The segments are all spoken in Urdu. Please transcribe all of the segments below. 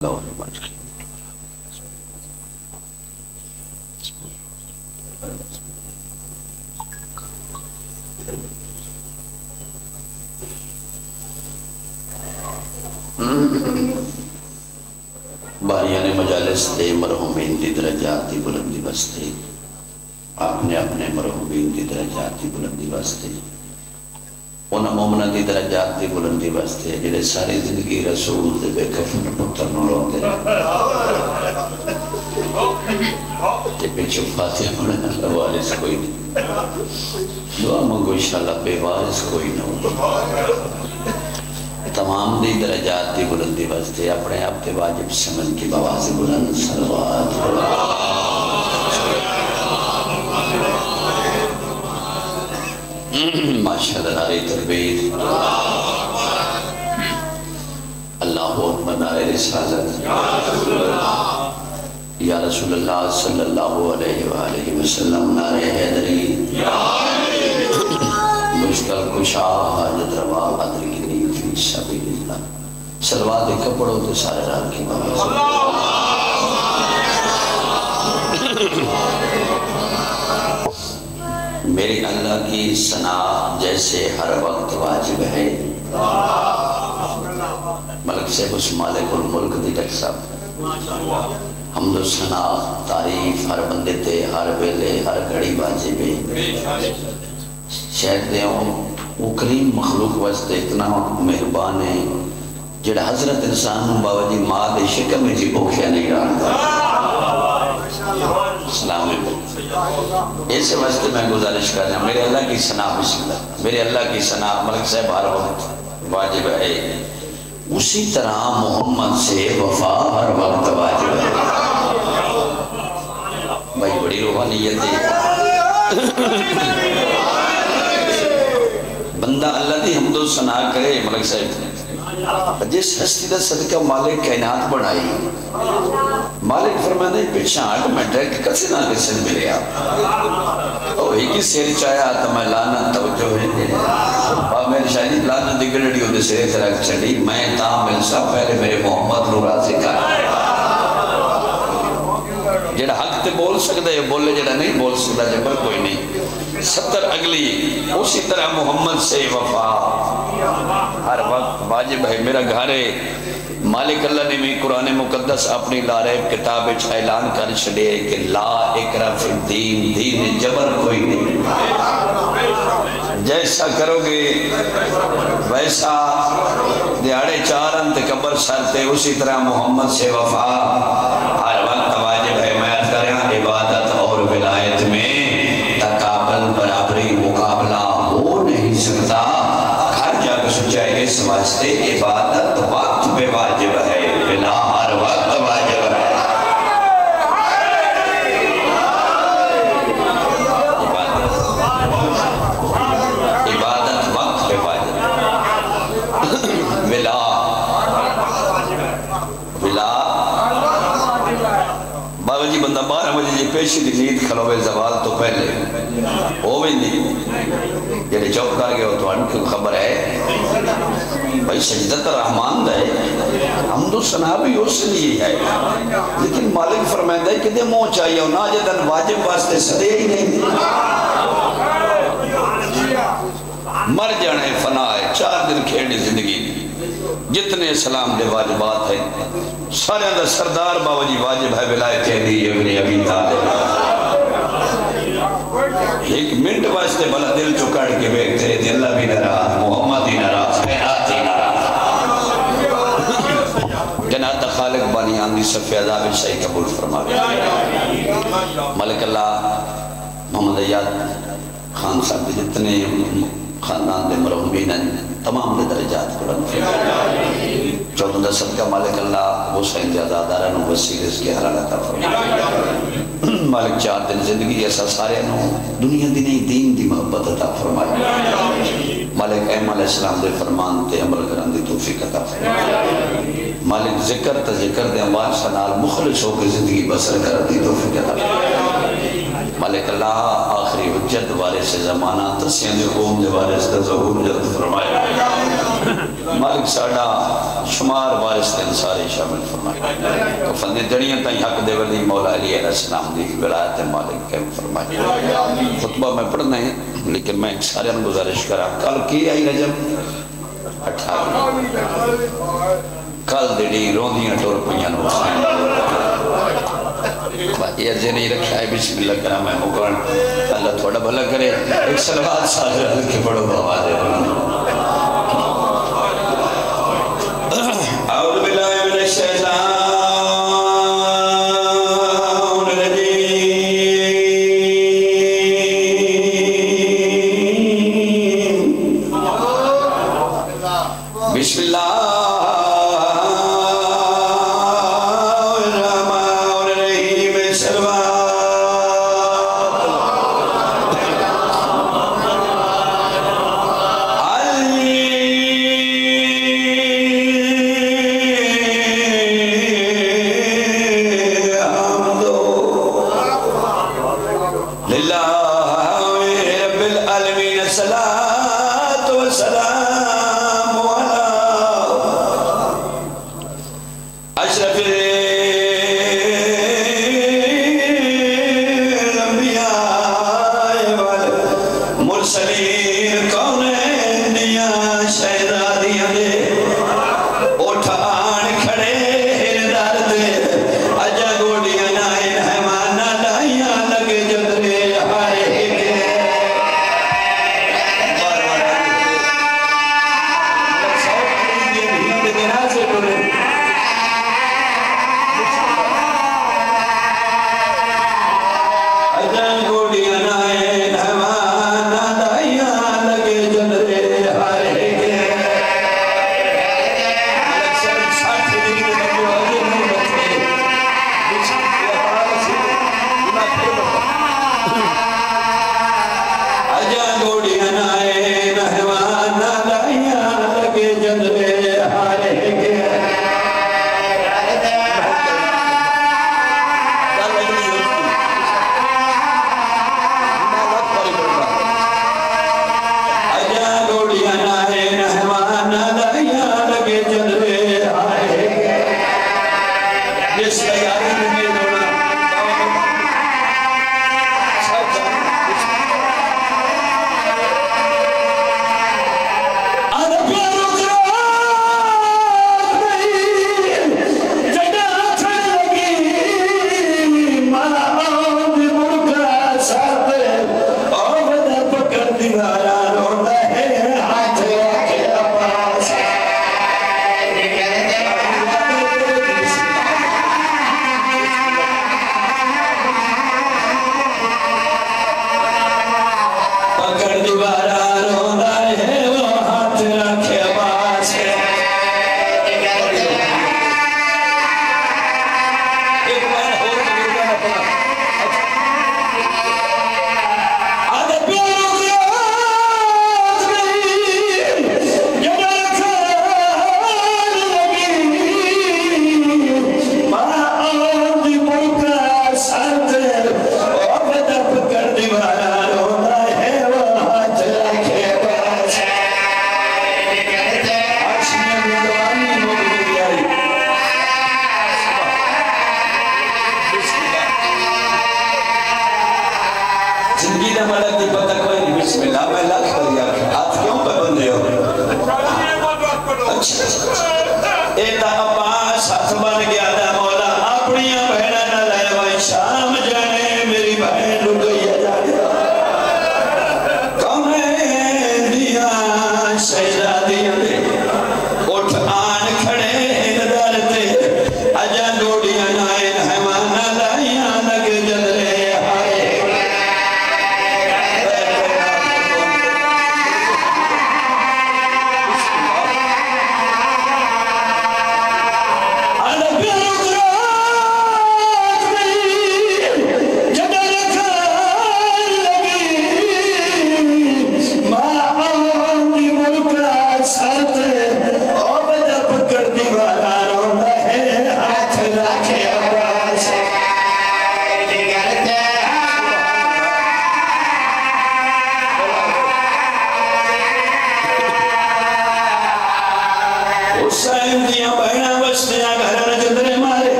باریان مجالس دے مرحومین دی درجات دی بلندی واسطے آپ نے اپنے مرحومین دی درجات دی بلندی واسطے انہاں مومنہ دی درجات دی بلندی واسطے جنہیں ساری زندگی رسول دے بے کفن پتر نوروں دے تے پیچھو فاتحہ پڑھنے اللہ وارث کوئی نہیں دعا منگو انشاءاللہ بے وارث کوئی نہ ہو تمام دی درجات دی بلندی واسطے اپنے آپ کے واجب سمجھ کی بواز بلند صلوات ماشاءاللہ نعرہ تکبیر اللہ اکبر نعرہ رسالت یا رسول اللہ صلی اللہ علیہ وآلہ وسلم نعرہ حیدری مشکل کشا حاجت روا قدر کی نیت فی سبیل اللہ سلوات کپڑوں تو سارے رات کی بواز میرے اللہ کی ثنا جیسے ہر وقت واجب ہے ملک سے اس مالک الملک دی ڈک صاحب حمد و ثنا تعریف ہر بندے تے ہر ویلے ہر گھڑی واجب ہے شاید دے وہ کریم مخلوق واسطے اتنا مہربان ہے جڑا حضرت انسان باوجی ماں دے شکم میں جی بھوکھیا نہیں رہا السلام علیکم ایسے واسطے میں گزارش کر رہا ہوں میرے اللہ کی ثنا بسم اللہ میرے اللہ کی ثنا ملک صاحب ہر وقت واجب ہے اسی طرح محمد سے وفا ہر وقت واجب ہے بھائی بڑی روحانیت ہے بندہ اللہ دی حمد و ثنا کرے ملک صاحب جس ہستی دا صدقہ مالک کائنات بڑھائی مالک فرمانے پیچھا ہٹ میں ڈائریکٹ کسی نہ کسی ملے آپ اور ایک ہی سیر چاہیا تو میں لانا توجہ ہے اور میری شاہدی لانا دگڑی ہوتے سیرے طرح چڑی میں تام ملسا پہلے میرے محمد رو راضی کا جڑا حق تے بول سکتا ہے بولے جڑا نہیں بول سکتا جبر کوئی نہیں 70 اگلی اسی طرح محمد سے وفا ہر وقت واجب ہے میرا گھر ہے مالک اللہ نے بھی قرآن مقدس اپنی لارب کتاب اعلان کر چھڑے کہ لا اکرہ فی الدین دین جبر کوئی نہیں جیسا کرو گے ویسا دیاڑے چارن تکبر سرتے اسی طرح محمد سے وفا ہر وقت واجب ہے میں عرض کریں عبادت اور ولایت میں تقابل برابری مقابلہ ہو نہیں سکتا گھر جا کے سوچائے اس واسطے عبادت وقت پہ واجب ہے بلا ہر وقت واجب ہے عبادت وقت پہ واجب ہے بلا بابا جی بندہ 12 بجے جی پیشی دی نیت کھلوے زوال تو پہلے وہ بھی نہیں جیڑے چوک کر گئے ہو تو ان کی خبر ہے بھائی سجدت رحمان دے حمد و ثنا بھی اس لیے ہے لیکن مالک فرمائندہ ہے کہ دے مو چاہیے ہو ناجدن واجب واسطے صدے ہی نہیں مر جانے فنا ہے 4 دن کھیڑی زندگی جتنے اسلام دے واجبات ہیں سارے اندر سردار بابا جی واجب ہے ولایت علی ابن ابی طالب ایک منٹ واسطے بلا دل چکڑ کے بیک تیرے دل اللہ بھی نراز محمد ہی نراز خیرات ہی نراز جنات خالق بانی آندھی صفی عذاب صحیح قبول فرما گیا ملک اللہ محمد ایاد خان صاحب جتنے خاندان دے مرحومین تمام دے درجات بلند فرمائے 14 صدقہ مالک اللہ حسین زیادہ دارن وسیل اس کے حرارت فرمائے مالک 4 دن زندگی ایسا سارے نو دنیا دی نہیں دین دی محبت عطا فرمائے مالک ایم علیہ السلام دے فرمان تے عمل کرن دی توفیق عطا فرمائے مالک ذکر تا ذکر دے اموال سنال مخلص ہو کے زندگی بسر کرن دی توفیق عطا فرمائے مالک اللہ آخری حجت وارث زمانہ تسین قوم دے وارث کا ظہور جلد فرمائے مالک ساڑا شمار وارث دن سارے شامل فرمائے کفن جڑیاں تائیں حق دے ولی مولا علی علیہ السلام دی ولایت مالک کے فرمائے خطبہ میں پڑھنا ہے لیکن میں سارے ان گزارش کرا کل کی آئی رجب 18 کل دیڑی روندیاں ٹور پنیاں نو یہ نہیں رکھا ہے بسم اللہ کرام ہے مقرن اللہ تھوڑا بھلا کرے ایک صلوات ساتھ رہا کے پڑھو بابا دے اعوذ باللہ من الشیطان الرجیم بسم اللہ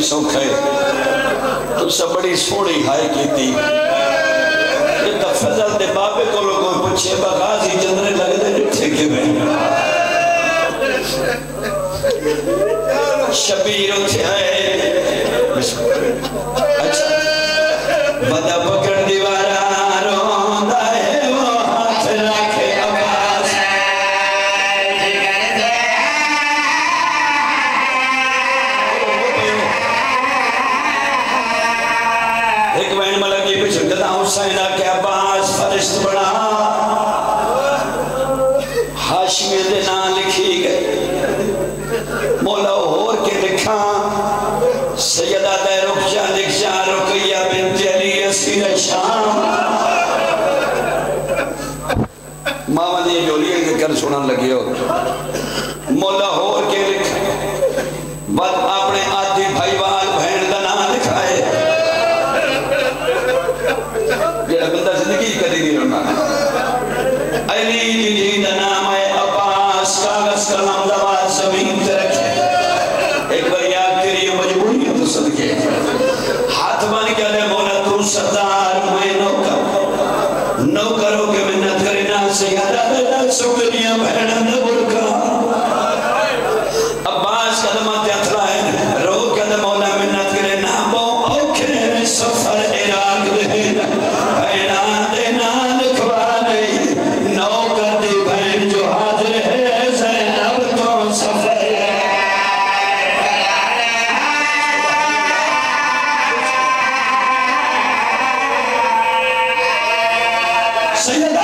سوکھا ہے تو سب بڑی سوڑی ہائی کی تھی یہ تا فضل دے بابے کو لوگوں پچھے بغازی جندرے لگ دے جٹھے کے میں شبیر اٹھے آئے اچھا بدا پکڑ دیوارا روندہ ہے وہ ہاتھ رکھے عباس ایک بین ملکی پچھر گدا حسینہ کے عباس فرشت بڑا حاشمی دینا لکھی گئے مولا اور کے لکھا سیدہ دے رکشہ لکشہ رکیہ بنت علی اسیر شام ماما نے جو لیے کے کر سنن لگی ہو مولا اور کے لکھا بعد اپنے آدھی بھائی وال بہن کا نام لکھائے جیڑا بندہ زندگی کری دی رہنا علی جی دا نام ہے عباس کاغذ کلام زبان زمین تے رکھے ایک بار یاد کریے مجبوری ہے تو صدقے ہاتھ مان کے لے مولا تو سردار میں نوکروں کے منت کرنا سیادہ بیدہ سکریاں بہنہ نبر کا عباس قدمات اتلا ہے رو کے مولا منت کرنا بو اوکھے سفر عراق دہنا بہنہ دینا لکھوا نہیں نوکر دی بہن جو حاضر ہے زینب تو سفر سیدہ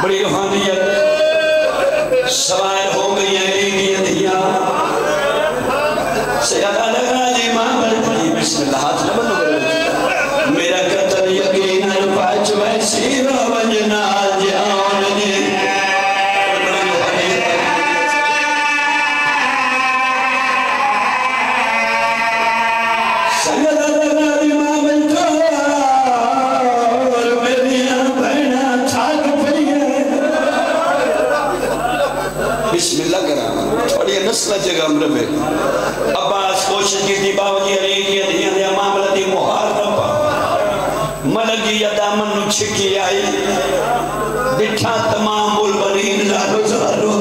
بڑی روحانیت سوائر ہو گئی ہے لیگی ادھیا سیادہ لگا جی ماں بلکہ بسم اللہ ہاتھ نہ بندو کرو میرا قتل یقین پاچ ویسی رو بجنا جاؤن جی سیادہ لگا جی ماں بلکہ اور میری بہنہ تھاک پئی ہے بسم اللہ کرا تھوڑی نسلہ جگہ امر میں عباس کوشش کی تھی باوجی علی کی ادھیاں دیا معاملہ دی مہار نہ پا ملگی یا دامن نو چھکی آئی دٹھا تمام بلبرین زارو زارو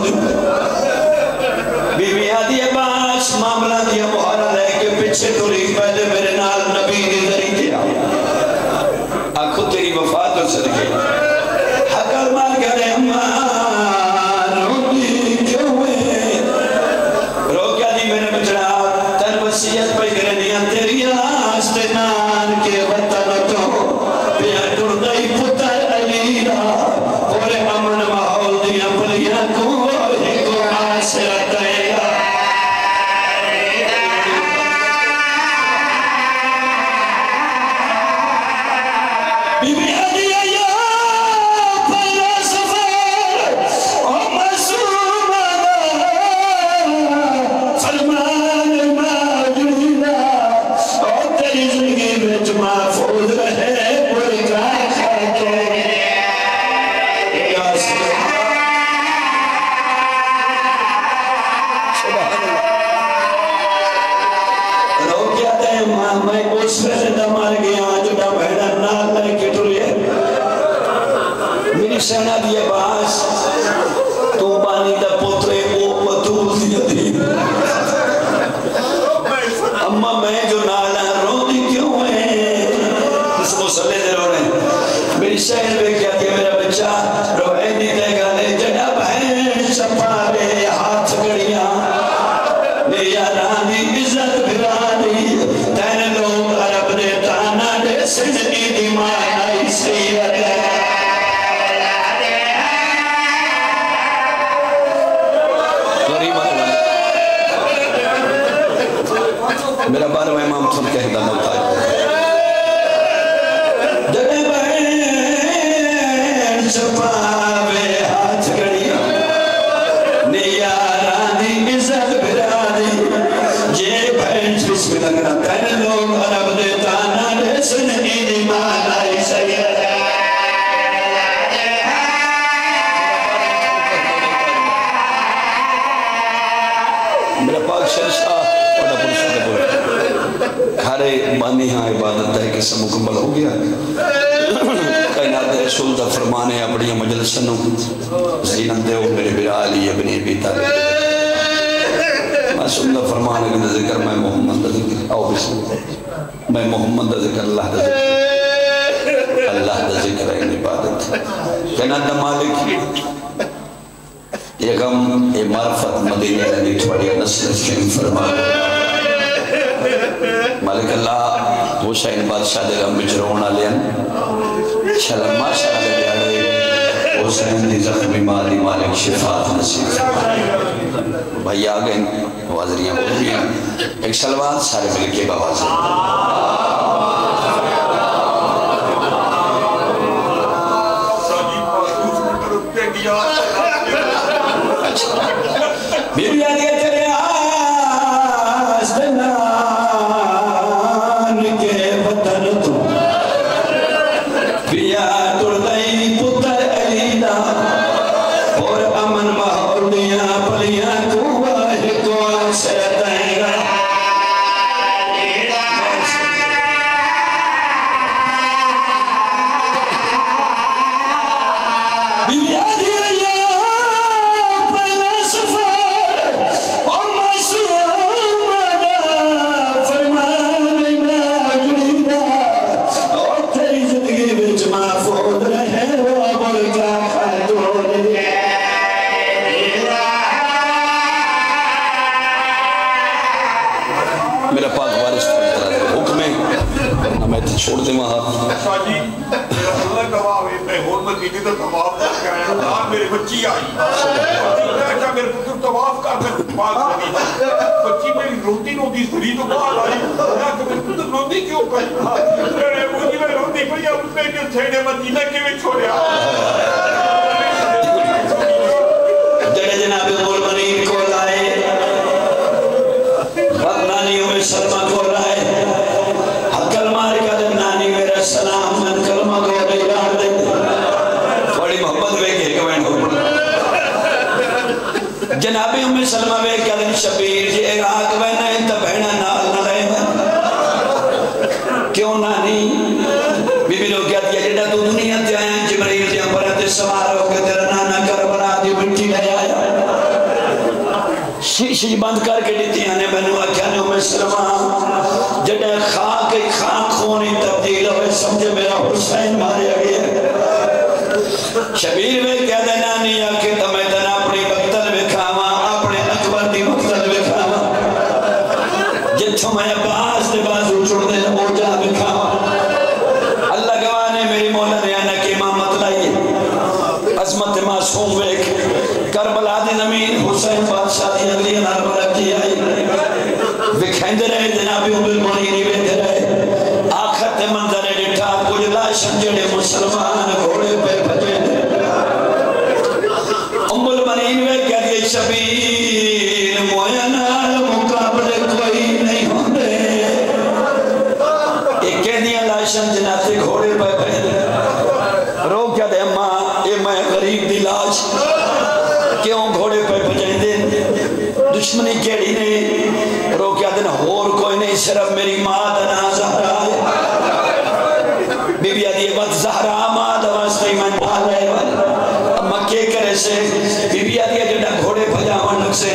بی بی آدھی عباس معاملہ دیا مہارہ لے کے پچھے توری پہلے میرے نال نبی نے ذری دیا آنکھو تیری وفات ہو صدقے حقر مار گرے اماں وسیعت پہ گرنیاں تیری آستے نان کے وطن تو پیار ٹردائی پتر علی را اور امن ماحول دیا پلیاں کو ایک آسرت ہے بی بی حدیعہ یا پہلا سفر او معصوم فرمان محفوظ رہے پوری گاہ خاکے رو کیا دے ماں میں اس سے دمار گیا جڑا بہنہ نال لے کے ٹھولے میری سینہ دیئے باس تو بانی دا پترے او بطول دیا دی اما میں جو نالا رو دی کیوں ہے اس مسئلے دے رو رہے میری شہر پہ کیا دیا میرا بچہ روئے نہیں دے گا لے جڑا بہن شپارے ہاتھ گڑیاں میری آرانی عزت بھرانی تین لوگ عرب دے تانا دے سجنی دیمان آئی سیرت ہے میرا بارہ امام سن کہتا نوتا ہے چپاوے ہاتھ گڑیا نیاران دی عزت بھرا دی یہ بھینچ بسم لگنا تین لوگ عرب دے تانا دے سنہی دی مانائی سید میرا پاک شرشاہ بڑا پرشہ دے بول کھارے بانی ہاں عبادت ہے کسا مکمل ہو گیا کائنات رسول دا فرمانے اپنی مجلسنوں زینت دے ہو میرے برا علی ابن ابی طالب رسول دا فرمانے کا ذکر میں محمد دا ذکر آؤ بسم اللہ میں محمد دا ذکر اللہ دا ذکر اللہ دا ذکر ہے عبادت کائنات دا مالک یہ غم یہ معرفت مدینہ علی تھوڑی نسل شریف فرمانے مالک اللہ حسین بادشاہ دے غم بچرونا لین شلم ماشاء اللہ دیارے حسین دی زخمی مالی مالک شفاعت نصیب بھائی آگئے حاضریاں بہتیاں ایک سلوات سارے مل کے باواز بیبی آدھے تیرے آستنان کے وطن تو پیا تردائی پتر علیدہ اور امن محولیاں پلیاں تو واہ کو سے دائیں گا بیبی آدھے چھوڑ دے وہاں شاہجی میرا اللہ گواہ ہے میں ہون مدینے تو طواف کر کے آیا آج میرے بچی آئی اچھا میرے پتر طواف کر کے بات کری بچی میری روٹی نوٹی سری تو بات آئی کہ میرے پتر روٹی کیوں کری میرے مجھے میں روٹی پڑی اب میں کیوں چھیڑے مدینہ کے میں چھوڑیا جڑے جناب مرمنین کو لائے بدنانیوں میں سلمہ کو لائے سلام من کلمہ کو دیدار دے بڑی محبت بے کے کوئن ہو جنابی امی سلمہ بے کہ دن شبیر جی عراق بہنہ انتا بہنہ نال نہ رہے کیوں نانی بی بی لوگ کہتی ہے جڑا تو دنیا تے آیا جبریل جی امبرت سوار ہو کے تیرا نانا کربلا دی مٹی لے آیا شیشی بند کر کے دیتی ہیں بہنوں اکھانے امی سلمہ جڑا خاک خونی تبدیل ہوئے سمجھے میرا حسین مارے گئے شبیر میں کہہ دے نانی آکے تمہیں دن اپنی مقتل بکھاوا اپنے اکبر دی مقتل بکھاوا جتھوں میں عباس دے بازو چھوڑ دے وہ جا بکھاوا اللہ گوانے میری مولا نے آنا کی امامت لائیے عظمت معصوم ویک کربلا دی زمین حسین بادشاہ دی اگلی انار برک کی آئی بکھائند رہے جنابی بالمنینی بیتے رہے آخرت منظر ڈٹھا کچھ لاشن جڑے مسلمان گھوڑے پہ بھجے ام المنین میں کہہ دیئے شبیر موینال مقابلے کوئی نہیں ہوندے ایک کہہ دیئے لاشن جناتے گھوڑے پہ بھجے رو کیا دے ماں اے میں غریب دی لاش کیوں گھوڑے پہ بھجیں دے دشمنی کیڑی نے رو کیا دن ہور کوئی نہیں صرف میری ماں دنا زہرہ ہے بی بی آدھی وقت زہرہ ماں دواستی من ڈالے اب مکے کرے سے بی بی آدھی جڑا گھوڑے بھجا منک سے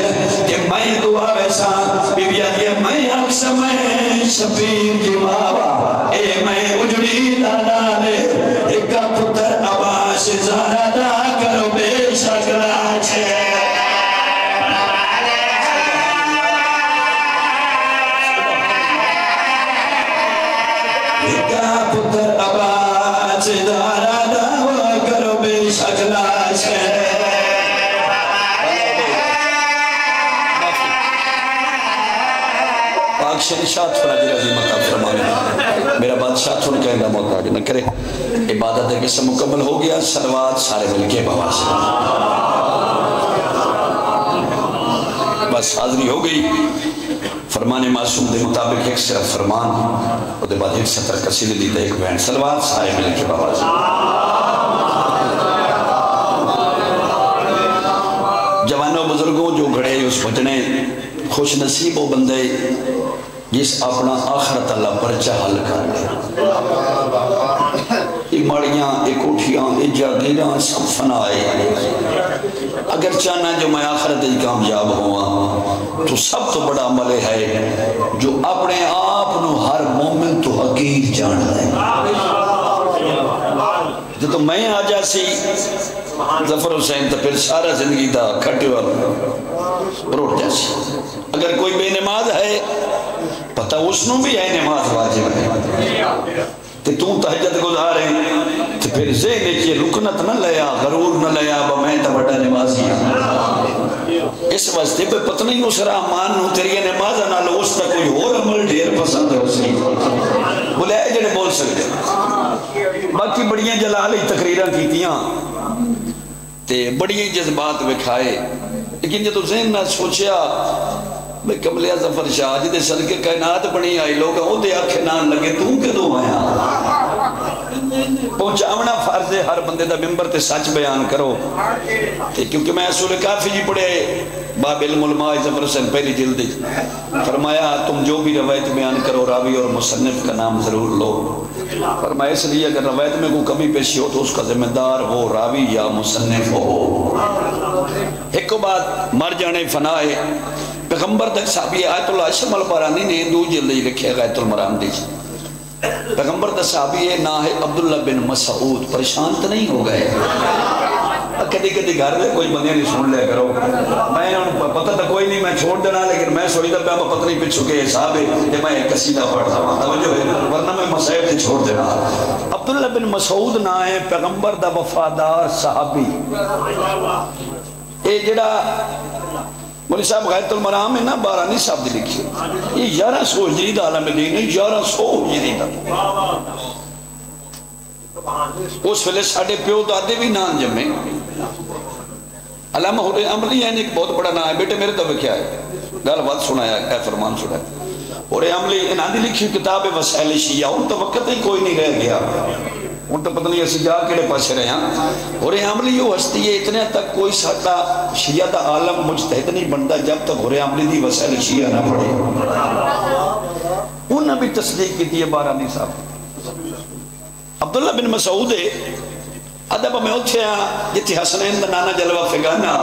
کہ میں دعا ویسا بی بی آدھی میں اکسا میں شبیر کی ماوا اے میں اجڑی دادا لے ایک پتر عباس زہرہ دا کرو بے شکرہ چھے پتر عباس دارا دعویٰ کرو بے شکلہ چھے پاک شہنشاہ تھوڑا جی عظیم عطا فرمائے میرا بادشاہ تھوڑا کہنے کا محتاج نہ کرے عبادت ہے کہ مکمل ہو گیا صلوات سارے مل کے بابا سے بس حاضری ہو گئی فرمان معصوم دے مطابق ایک صرف فرمان اور دے بعد ایک سطر قصیدے لیتا ایک بین صلوات سارے مل کے بابا سے جوانوں بزرگوں جو گھڑے اس بٹنے خوش نصیب و بندے جس اپنا آخرت اللہ پرچہ حل کر لے یہ مڑیاں یہ کوٹھیاں یہ جاگیراں سب فنائے اگر چاہنا جو میں آخرت ہی کامیاب ہوا تو سب تو بڑا عمل ہے جو اپنے آپ نو ہر مومن تو حقیر جان لے جو تو میں آ جاسی ظفر حسین تو پھر سارا زندگی دا کھٹے اور روٹ جاسی اگر کوئی بے نماز ہے پتہ اس نو بھی ہے نماز واجب ہے تو تہجد گزارے تو پھر ذہن کی رکنت نہ لیا غرور نہ لیا میں تو بڑا نمازی ہوں اس واسطے پہ پتہ نہیں اس رحمان نو تیری نماز نہ لو اس تک کوئی اور عمل ڈھیر پسند ہے اس کی بولے اے جڑے بول سکتے باقی بڑیاں جلالی تقریرہ کیتیاں تے بڑیاں جذبات بکھائے لیکن جب تو ذہن نہ سوچیا میں کملیہ ظفر شاہ جدے صدقے کائنات بنی آئی لوگا ہو دے آنکھیں نان لگے تو کدوں آیا پہنچاونا فرض ہے ہر بندے دا ممبر تے سچ بیان کرو کیونکہ میں اصول کافی جی پڑھے باب علم علماء ظفر حسین پہلی جلدی فرمایا تم جو بھی روایت بیان کرو راوی اور مصنف کا نام ضرور لو فرمایا اس لیے اگر روایت میں کوئی کمی پیشی ہو تو اس کا ذمہ دار ہو راوی یا مصنف ہو ایک بات مر جانے فنائے پیغمبر تک صحابی آیت اللہ عشم البرانی نے دو جلدی لکھے غیت المرام دیجئے پیغمبر تک صحابی نہ ہے عبداللہ بن مسعود پریشان تو نہیں ہو گئے کدی کدی گھر میں کوئی بندے نہیں سن لے کرو میں پتہ تھا کوئی نہیں میں چھوڑ دینا لیکن میں سوچتا پہ پتہ نہیں پچھو کے حساب ہے کہ میں ایک قصیدہ پڑھتا ہوں توجہ ہے ورنہ میں مسائب سے چھوڑ دینا عبداللہ بن مسعود نہ ہے پیغمبر دا وفادار صحابی اے جڑا مولی صاحب غیت المرام ہے نا بارانی صاحب دی لکھی یہ 1100 ہجری دا عالم دین ہے 1100 ہجری دا اس ویلے ساڑھے پیو دادے بھی نام جمیں علامہ حر عملی ہے ایک بہت بڑا نام ہے بیٹے میرے تو کیا ہے گال بات سنایا اے فرمان سنایا حر عملی انہاں دی لکھی کتاب وسائل شیعہ ان تو وقت ہی کوئی نہیں رہ گیا ان تو پتہ نہیں ایسی جا کیڑے پاسے رہے ہیں حر عملی یہ ہستی ہے اتنے تک کوئی ساٹا شیعہ دا عالم مجتہد نہیں بنتا جب تک حر عملی دی وسائل شیعہ نہ پڑھے انہوں نے بھی تصدیق کی تھی بارانی صاحب عبداللہ بن مسعود ادب میں اتھے جتی حسنین دا نانا جلوہ فگانا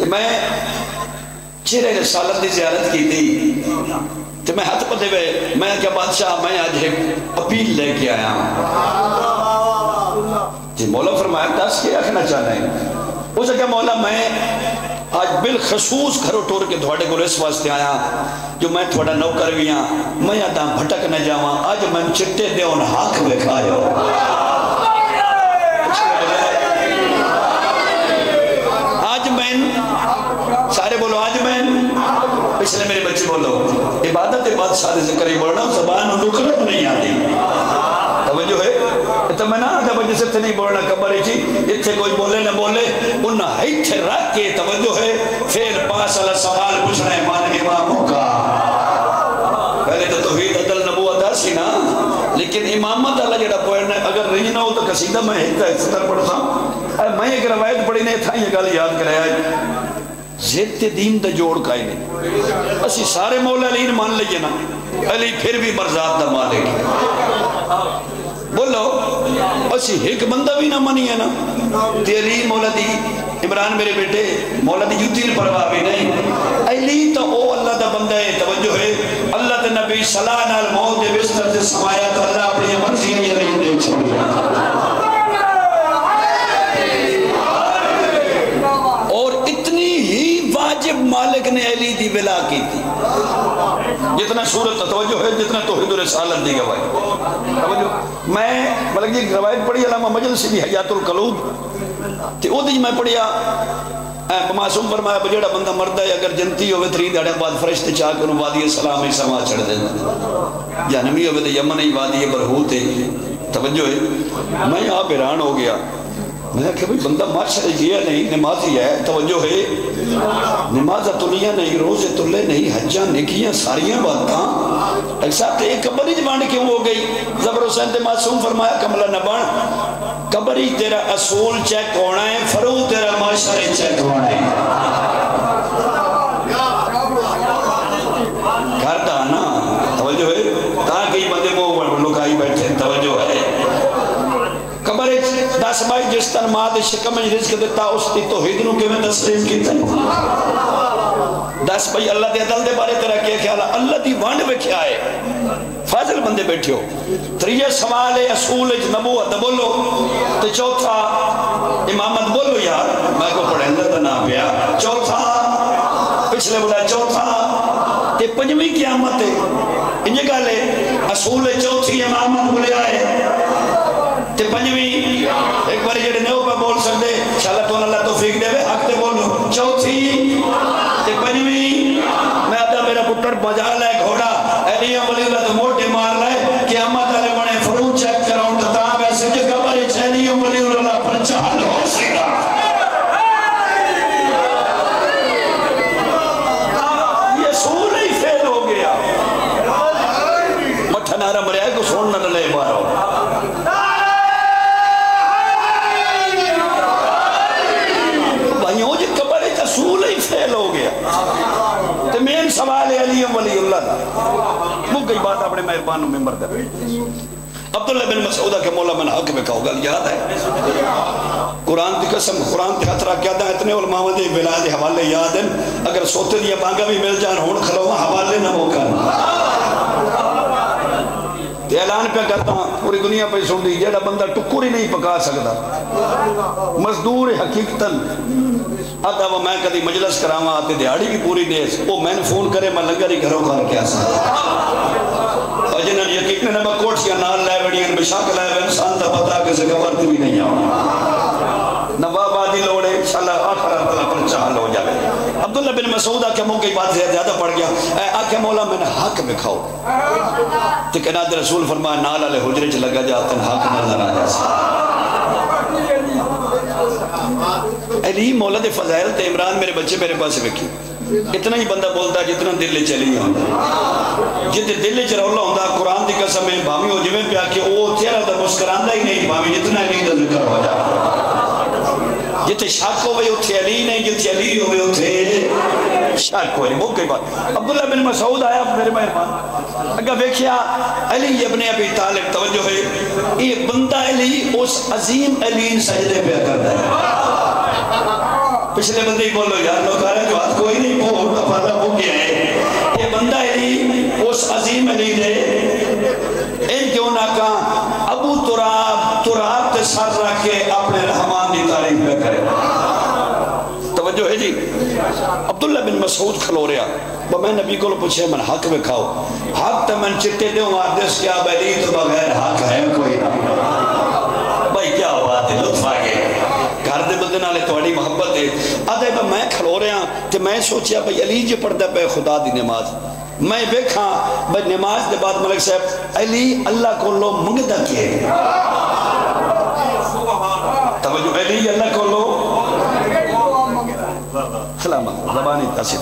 میں چہرے رسالت دی زیارت کی تھی تو میں ہاتھ پتے ہوئے میں کیا بادشاہ میں آج ایک اپیل لے کے آیا جی مولا فرمایا دس کیا رکھنا چاہنا ہے اسے کہا مولا میں آج بالخصوص گھروں ٹور کے دھوڑے کو اس واسطے آیا جو میں تھوڑا نوکر بھی ہاں میں آتا بھٹک نہ جاواں آج میں چٹے دے ان حق بکھائیو آج میں سارے بولو آج میں پچھلے میرے بچے بولو عبادت بادشاہ ذکر ہی بولنا زبان نکلت نہیں آتی توجہ ہے تو میں نہ آتا بجے سے نہیں بولنا کبر ہی چی اتھے کوئی بولے نہ بولے انہا ہیتھے رکھ کے توجہ ہے پھر پاس اللہ سوال پوچھنا ہے مان اماموں کا پہلے تو توحید عدل نبوت آسی نا لیکن امامت اللہ جڑا پوڑنا ہے اگر رہی نہ ہو تو قصیدہ میں ہیتھا ستر پڑھتا ہوں میں ایک روایت پڑھی نہیں تھا یہ گال یاد کرے آج زیدت دین دا جوڑ کائی نہیں اسی سارے مولا علی مان لئیے نا علی پھر بھی مرزاد دا مالک بولو اسی ایک بندہ بھی نہ منی ہے نا تی علی مولا دی عمران میرے بیٹے مولا دی جوتیل پرواہ بھی نہیں علی تو او اللہ دا بندہ ہے توجہ ہے اللہ دا نبی صلاح نال موت دے بستر دے سمایا تو اللہ اپنی مرضی نہیں رہی دے چھوڑی اور اتنی ہی واجب مالک نے علی دی ولا کی تھی جتنا صورت توجہ ہے جتنا توحید و رسالت دی گواہی میں بلکہ ایک روایت پڑھی علامہ مجلسی بھی حیات القلوب تے او دی میں پڑھیا معصوم فرمایا جڑا بندہ مرد ہے اگر جنتی ہوئے 3 دہاڑے بعد فرشتے چاہ کے انہوں وادی سلام ہی سما چڑھ دینا، جہنمی ہوئے تو یمن ہی وادی برہوت ہے. توجہ ہے، میں آپ حیران ہو گیا. میں کہ بھئی بندہ معاشرہ گیا نہیں، نمازی ہے. توجہ ہے، نمازہ تلیاں نہیں، روزے تلے نہیں، حجاں نکیاں ساریاں باتاں ایسا تے ایک قبری جبان کیوں ہو گئی؟ زبر حسین تے معصوم فرمایا کملہ نہ بن، قبری تیرا اصول چیک ہونا ہے، فرو تیرا معاشرہ چیک ہونا ہے. گھر دانا توجہ ہے، تاکہ بندے وہ لکائی بیٹھے. توجہ ہے، قبر 10 بائی جس تن ماں دے شکم میں رزق دیتا اس تی توحید نو کہ میں تسلیم کی تھی. 10 بائی اللہ دے عدل دے بارے تیرا کیا خیال ہے؟ اللہ دی وانڈ میں کیا ہے؟ فاضل بندے بیٹھے ہو. 3 سوال ہے اصول نبوت بولو، تے چوتھا امامت بولو. یار میں کو پڑھیں دا نام پیا. چوتھا پچھلے بولا چوتھا تے 5ویں قیامت ہے. انجھے گا لے اصول چوتھی امامت بولے آئے تے 5ویں ایک باری جڑے نیو پہ بول سکتے انشاءاللہ تو اللہ توفیق دے حق تے بولو. چوتھی تے 5ویں میں آدھا میرا پتر بجا لائے گھوڑا ایلیہ ولی اللہ تو موٹے مار لائے قیامت علیہ بنے فرو چیک کراؤں تو تاں ویسے جو قبر ایلیہ ولی اللہ پر چال ہو سکا. یہ سور ہی فیل ہو گیا. مٹھا نارا مریا کو سون نہ لے بارو. اصول ہی فیل ہو گیا. تو مین سوال ہے علی ولی اللہ دا. مک گئی بات اپنے مہربانوں میں مردہ. عبداللہ بن مسعودہ کے مولا من حق میں کہو گا یاد ہے قرآن دی قسم قرآن تے خطرہ کیا دا اتنے علماء دے بلاد حوالے یاد ہیں. اگر سوتے دیا بانگا بھی مل جان ہون کھلوہ حوالے نہ ہو کر تے اعلان پہ کرتا ہوں پوری دنیا پہ سن دی جیڑا بندہ ٹکوری نہیں پکا سکتا مزدور حقیقتاً آتا وہ میں کدی مجلس کراما آتے دیاڑی بھی پوری دیس وہ میں نے فون کرے میں لنگر ہی گھروں کھا کیا سا اور جنہاں یقین نے میں کوٹیاں نال لائے بڑی ان بشاک لائے بڑی انسان تا پتا کہ سے گورتی بھی نہیں آؤں نواب آدھی لوڑے انشاءاللہ آخر اللہ پر چاہل ہو جائے. عبداللہ بن مسعود آکے موقعی بات زیادہ پڑ گیا. آکے مولا میں نے حق میں کھاؤ تو کناد رسول فرمایا نال علیہ حجرے چ لگا جاتا ہے حق نظر آ جاتا. علی مولا دے فضائل تے عمران میرے بچے میرے پاس رکھی اتنا ہی بندہ بولتا جتنا دل لے چلی ہوں جتے دل لے چرولا ہوں قرآن دی قسم میں بامی ہو جمیں پیا کہ وہ چہرہ دا مسکران دا ہی نہیں بامی جتنا علی دا ذکر ہو جا جتے شاک ہوئے اتھے علی نہیں جتے علی ہوئے اتھے شاک ہوئے بہت کئی بات. عبداللہ بن مسعود آیا میرے مہربان اگر دیکھیا علی ابن ابی طالب توجہ ہے یہ بندہ علی اس عظیم علی سجدے پہ کرتا ہے. پچھلے بندے ہی بولو یار لوگ آ رہے جو ہاتھ کوئی نہیں بہت افادہ ہو گیا ہے. یہ بندہ علی اس عظیم علی دے ان کیوں نہ کہا ابو تراب تے سر رکھ کے اپنے رحمان دی تعریف میں کرے. توجہ ہے جی. عبداللہ بن مسعود کھلو رہا وہ میں نبی کو پوچھے من حق میں کھاؤ حق تا من چٹے دے ہوں آردس کیا بلی تو بغیر حق ہے کوئی نہ. بھائی کیا بات ہے لطف آگے گھر دے بندے نالے توڑی محبت ہے. آدھے با میں کھلو رہا تے میں سوچیا بھئی علی جی پڑھتا پہ خدا دی نماز میں بیکھاں بھئی نماز دے بعد ملک صاحب علی اللہ کو لو منگدہ کیے توجہ علی اللہ کو لو سلامت زبانی تاثیر.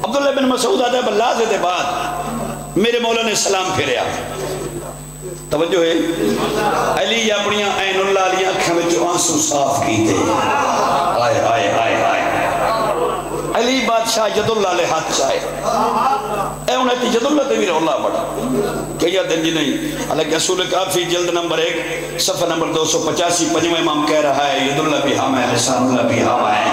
عبداللہ بن مسعود آدھے بلازے دے بعد میرے مولا نے سلام پھیریا. توجہ ہے علی اپنی عین اللہ علی اکھیں میں جو آنسو صاف کی تھے آئے آئے آئے آئے علی بادشاہ جد اللہ لے ہاتھ چاہے اے انہیں تی جد اللہ تے بھی رولا پڑا کہ یہ دن جی نہیں. حالانکہ اصول کافی جلد نمبر 1 صفحہ نمبر 285 پنجم امام کہہ رہا ہے ید اللہ بھی ہم ہے لسان اللہ بھی ہم ہے.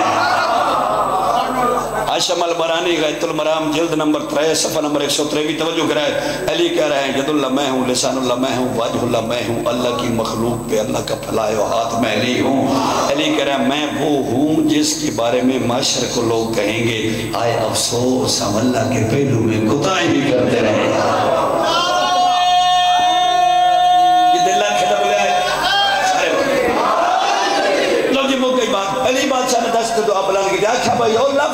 عاشم البرانی غیت المرام جلد نمبر 3 صفحہ نمبر 123 توجہ کرائے علی کہہ رہے ہیں جد اللہ میں ہوں لسان اللہ میں ہوں واجہ اللہ میں ہوں اللہ کی مخلوق پہ اللہ کا پھلائے و ہاتھ میں علی ہوں. علی کہہ رہے ہیں میں وہ ہوں جس کے بارے میں معاشر کو لوگ کہیں گے آئے افسوس ہم اللہ کے پہلو میں کوتاہی بھی کرتے رہے. یہ دلہ کھڑا بلے آئے سارے لوگ جی موقعی بات علی بادشاہ نے دست دعا بلان کی جا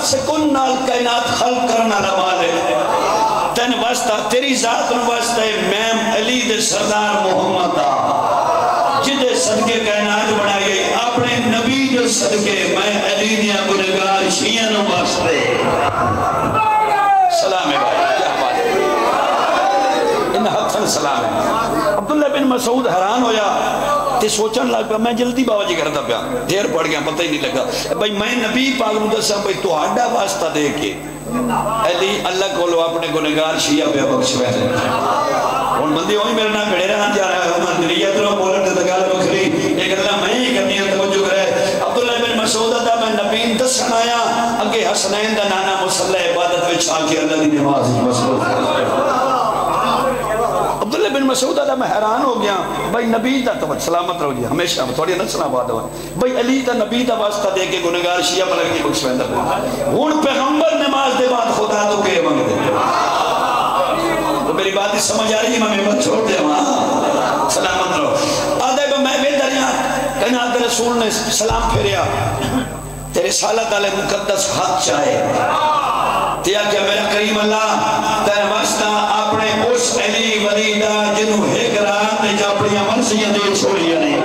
لفظ کن نال کائنات خلق کرنا مالک تین واسطہ تیری ذات نو واسطہ میم علی دے سردار محمد جدے صدقے کائنات بنائی گئی اپنے نبی جو صدقے میں علی دیا گنہگار شیعہ نو واسطے سلام ہے بھائی کیا بات ہے ان حقاً سلام ہے عبداللہ بن مسعود حیران ہویا تے سوچن لگ پیا میں جلدی باوجی کرتا پیا دیر پڑ گیا پتہ ہی نہیں لگا بھائی میں نبی پاک نو دسا بھائی تو آڈا واسطہ دے کے علی اللہ کو لو اپنے گنہگار شیعہ پہ بخش بیٹھے ان بندی ہوئی میرے نام کھڑے رہا جا رہا ہے مندریت رو بولن تے دگال بکری ایک اللہ میں ہی کرنی ہے توجہ کرے عبداللہ بن مسعود دا میں نبی دسن آیا اگے حسنین دا نانا مسلح عبادت وچ آ کے اللہ دی نماز مصروف عبداللہ بن مسعود دا میں حیران ہو گیا بھائی نبی دا تو سلامت رہو گیا ہمیشہ تھوڑی نسلہ بات ہوا بھائی علی دا نبی دا واسطہ دے کے گنہگار شیعہ ملک کی بخش بہندر ہون پیغمبر نماز دے بعد خدا تو کہ منگ دے تو میری بات ہی سمجھ آ رہی ہے میں محمد چھوڑ دے وہاں سلامت رہو آدھے با میں بے دریا کائنات رسول نے سلام پھیریا تیرے سالت علیہ مقدس حق چاہے تیا کہ میرا کریم اللہ تیرے واسطہ اپنے اس علی ولیدہ جنہوں ایک رات نے جا اپنی مرضیاں دے چھوڑیا نہیں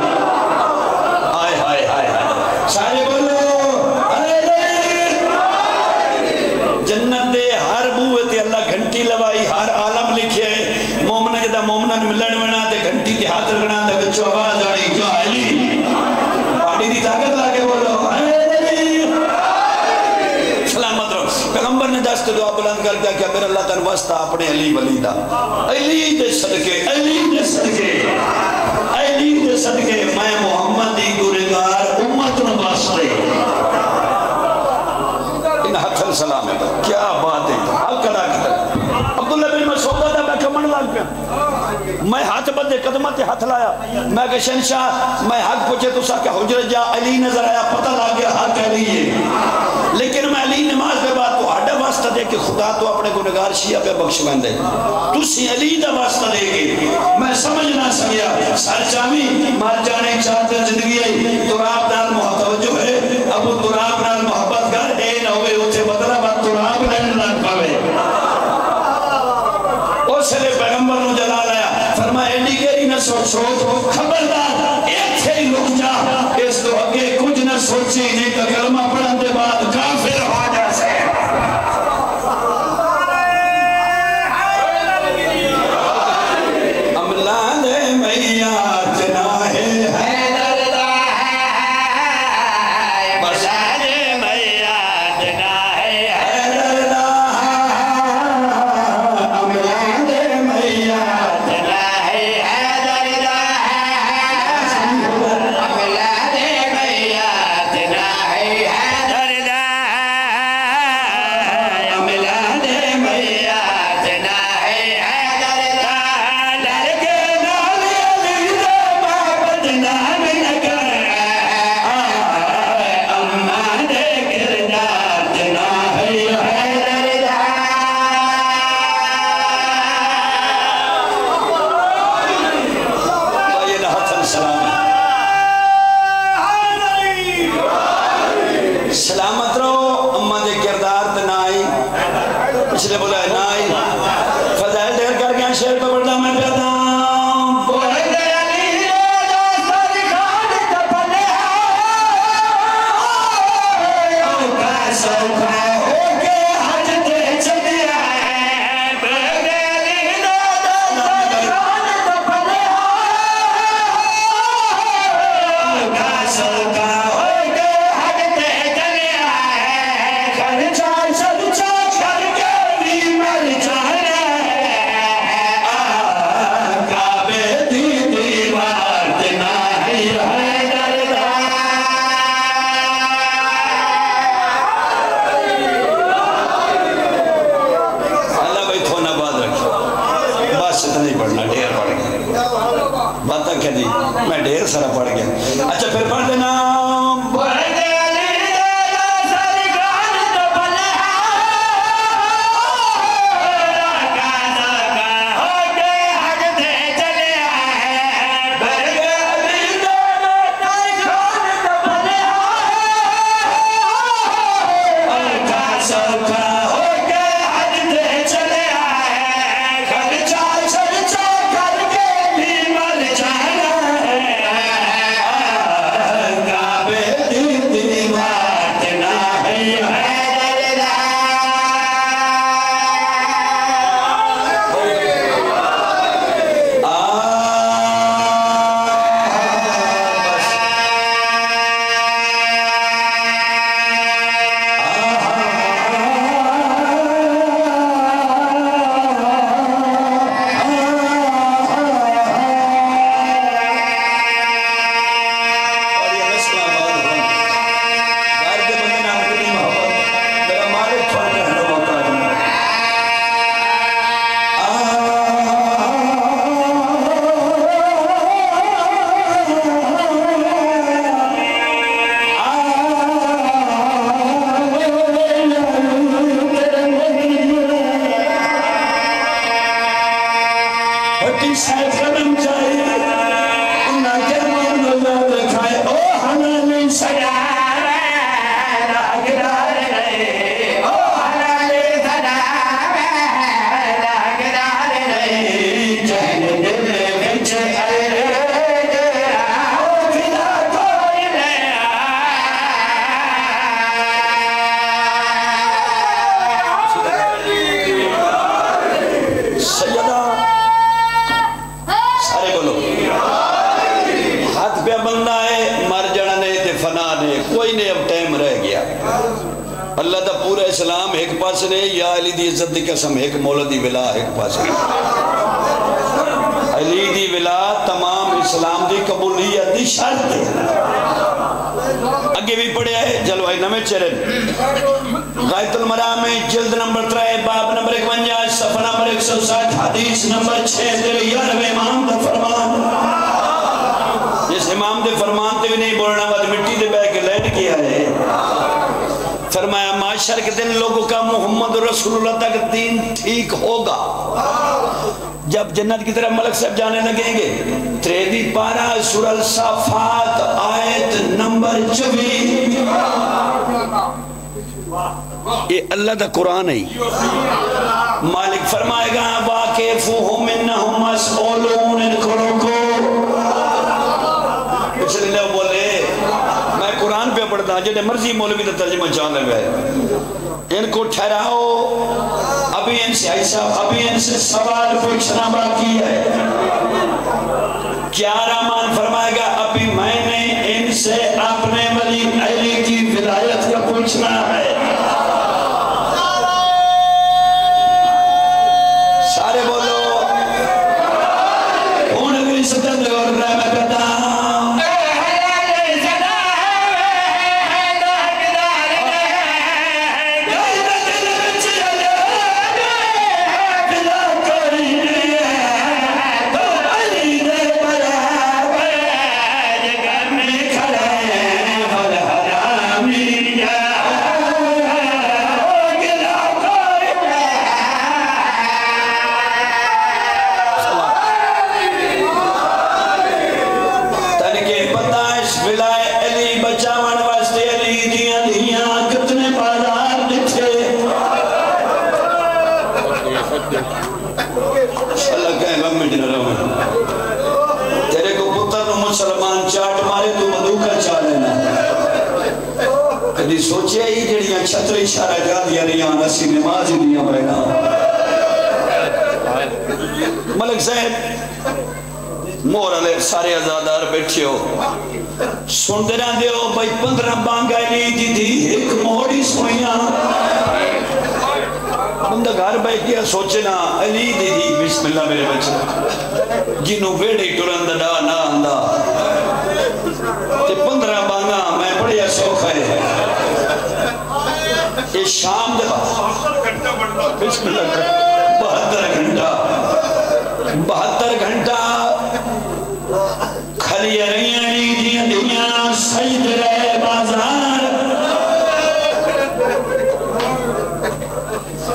آئے آئے آئے سارے بولو جنت دے ہر بوئے اللہ گھنٹی لوائی ہر عالم لکھے مومنہ جدہ مومنہ ملن بنا دے گھنٹی کے ہاتھ رکھنا دے بچوں آواز آڑی کیا علی پاڑی دی طاقت لاکے بولو سلامت رہو پیغمبر نے دست دعا بلند کر دیا کہ میرا اللہ تعالیٰ واسطہ اپنے علی ولیدہ علی دے صدقے علی دے صدقے علی دے صدقے میں محمد دی گنہگار امت نو واسطے ان حق السلام ہے کیا بات ہے حق ادا کرتا عبداللہ بن مسعود دا میں کمن لگ پیا میں ہاتھ بدے قدمت ہاتھ لایا میں کہ شہنشاہ میں حق پوچھے تو سا کہ حجر جا علی نظر آیا پتہ لگ گیا حق علی ہے لیکن میں علی نماز پہ بات تو آڈا واسطہ دے کہ خدا تو اپنے گنہگار شیعہ پہ بخش بندے تو سی علی دا واسطہ دے گی میں سمجھ نہ سکیا سر چاہمی مار جانے چاہتے زندگی ہے تراب نال محتوجہ ہے ابو تراب نال محبت کر اے نہ ہوئے اتھے بدلا بات تراب لین لگ پاوے اس نے پیغمبر نو جلال آیا فرمایا ایڈی گیری نہ سوچ خبردار ایک سے ہی رک جا اس تو اگے کچھ نہ سوچی نہیں تو کلمہ پڑھن دے بعد کافر ہو جا سے املان میات ناہے چاہے اسلام ایک پاس نے یا علی دی عزت دی قسم ایک مولا دی ولا ایک پاس نے علی دی ولا تمام اسلام دی قبولیت دی شرط ہے اگے بھی پڑھیا ہے جلوہ نمے چرن غایت المرام میں جلد نمبر 3 باب نمبر 51 صفحہ نمبر 160 حدیث نمبر 6 تیرے 11 امام دا فرمان جس امام دے فرمان تے بھی نہیں بولنا وقت مٹی دے بے کے لیٹ کیا ہے فرمایا معاشر کے دن لوگوں کا محمد رسول اللہ تک دین ٹھیک ہوگا جب جنت کی طرف ملک صاحب جانے لگیں گے تریدی پارہ سورہ الصافات آیت نمبر 24 یہ اللہ دا قرآن ہے مالک فرمائے گا واقفوہم انہم مسئولون ان کروں کو پچھلے لئے بولے میں قرآن پہ پڑھتا ہوں جنہیں مرضی مولوی دا ترجمہ چاہنے گئے ان کو ٹھہراؤ ابھی ان سے سوال پوچھنا باقی ہے کیا رحمان فرمائے گا ابھی میں نے ان سے اپنے ولی علی کی ولایت کا پوچھنا ہے سارے بولو کون اگلی ستر اور رحمہ پیدا تیرے کو پتر مسلمان چاٹ مارے تو مدو کا چالنا کدھی سوچے ہی جڑیاں چھتر اشارہ جا دیا رہیاں نسی نماز دیا بہنا ملک صاحب مور علیہ سارے ازادار بیٹھے ہو سن دینا دے ہو بھائی 15 بانگا لی دی تھی ایک موڑی سوئیاں بندہ گھر بیٹھ گیا سوچنا علی دی دی بسم اللہ میرے بچے جنہوں بیڑی ٹرند ڈا نا اندہ تے 15 بانگا میں بڑیا سوکھ ہے یہ شام دے بسم اللہ 72 گھنٹہ کھلی رہی علی دی دیاں سجد رہے بازار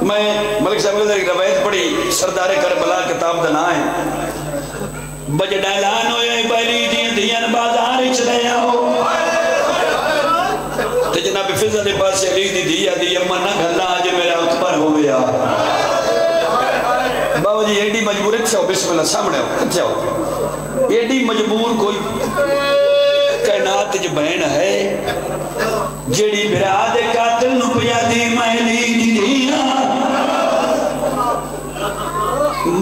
میں ملک صاحب نے ایک روایت پڑھی سردار کربلا کتاب دنا ہے بج ڈیلان ہوئے بلی دیان بازار چلے آؤ تے جناب فضل دے پاس علی دی دیا دی امن نہ گھلا آج میرا اکبر ہو گیا بابا جی ایڈی مجبور اچھا ہو بسم اللہ سامنے ہو اچھا ہو ایڈی مجبور کوئی کائنات جو بہن ہے جیڑی براد قاتل نو پیادی محلی دی دیا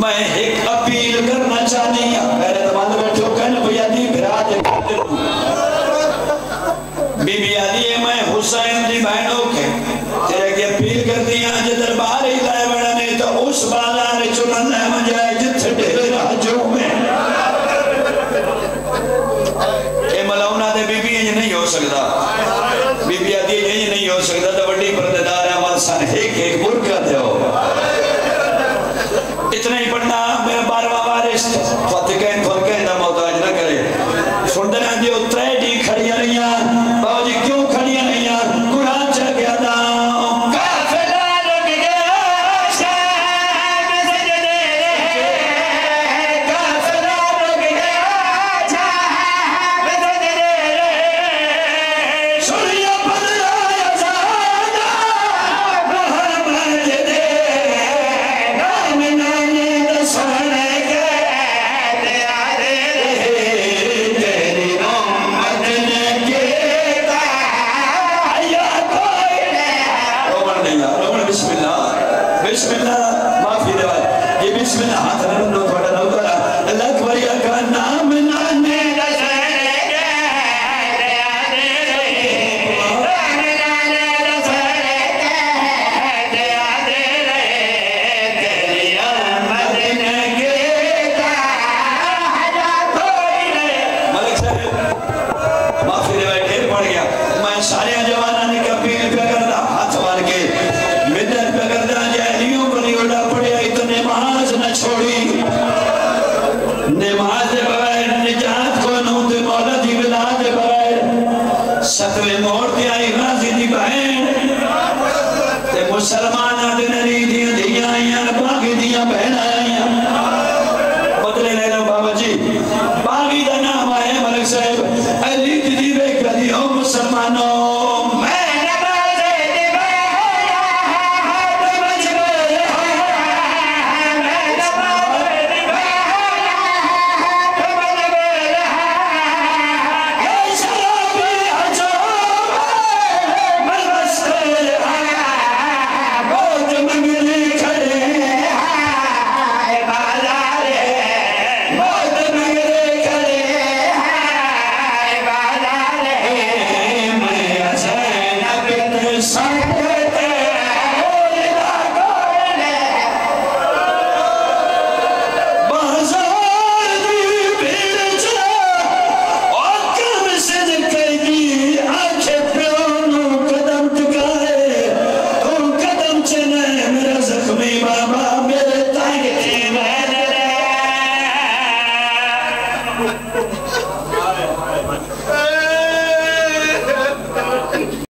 میں ایک اپیل کرنا چاہنی میرے دمان بیٹھو کہنے پیادی براد قاتل بی بی آدھی ہے میں حسین دی بہنوں کے تیرے کی اپیل کر دیا جو دربار ہی لائے بڑھنے تو اس بازار چنن ہے مجھے جتھے ڈھیر راجوں میں کہ ملونہ دے بی بی یہ نہیں ہو سکتا بی بی آدھی یہ نہیں ہو سکتا تو بڑی پرددار ہے ہمارے سان ایک برکہ دے ہو اتنا ہی پڑھنا میرا 12واں وارث فاتقین فرقین دا محتاج نہ کرے سندنا دیو تریڈی کھڑیاں رہیاں باو جی کیوں کھڑیاں رہیاں قرآن چاہ گیا دا